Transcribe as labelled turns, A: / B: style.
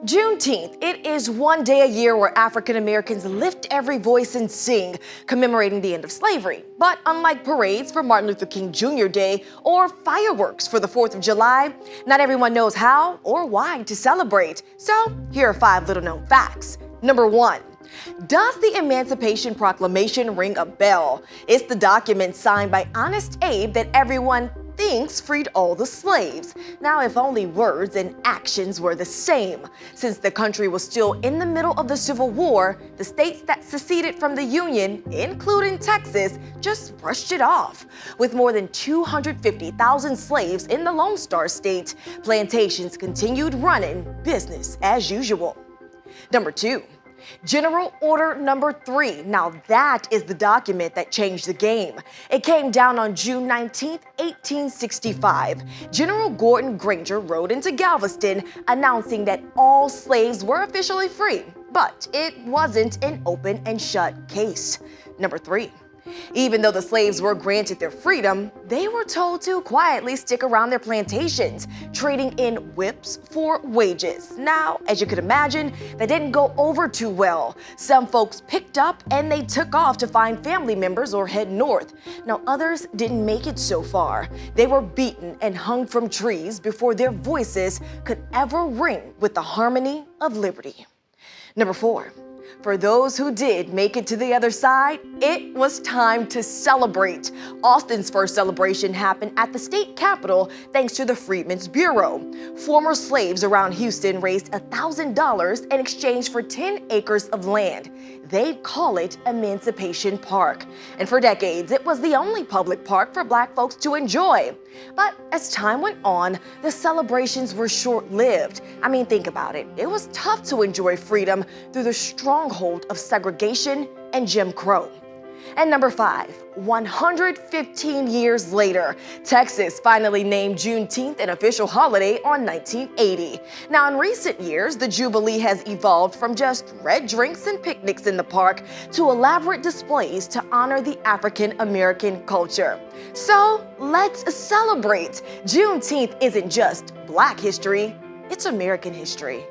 A: Juneteenth, it is one day a year where African Americans lift every voice and sing, commemorating the end of slavery. But unlike parades for Martin Luther King Jr. Day or fireworks for the 4th of July, not everyone knows how or why to celebrate. So here are 5 little-known facts. Number 1. Does the Emancipation Proclamation ring a bell? It's the document signed by Honest Abe that everyone thinks freed all the slaves. Now, if only words and actions were the same. Since the country was still in the middle of the Civil War, the states that seceded from the Union, including Texas, just brushed it off. With more than 250,000 slaves in the Lone Star State, plantations continued running business as usual. Number 2. General Order Number 3. Now that is the document that changed the game. It came down on June 19, 1865. General Gordon Granger rode into Galveston announcing that all slaves were officially free. But it wasn't an open and shut case. Number 3. Even though the slaves were granted their freedom, they were told to quietly stick around their plantations, trading in whips for wages. Now, as you could imagine, that didn't go over too well. Some folks picked up and they took off to find family members or head north. Now, others didn't make it so far. They were beaten and hung from trees before their voices could ever ring with the harmony of liberty. Number 4. For those who did make it to the other side, it was time to celebrate. Austin's first celebration happened at the state capitol thanks to the Freedmen's Bureau. Former slaves around Houston raised $1,000 in exchange for 10 acres of land. They'd call it Emancipation Park. And for decades, it was the only public park for Black folks to enjoy. But as time went on, the celebrations were short-lived. I mean, think about it. It was tough to enjoy freedom through the stronghold of segregation and Jim Crow. And number 5, 115 years later, Texas finally named Juneteenth an official holiday on 1980. Now, in recent years, the Jubilee has evolved from just red drinks and picnics in the park to elaborate displays to honor the African American culture. So let's celebrate. Juneteenth isn't just Black history, it's American history.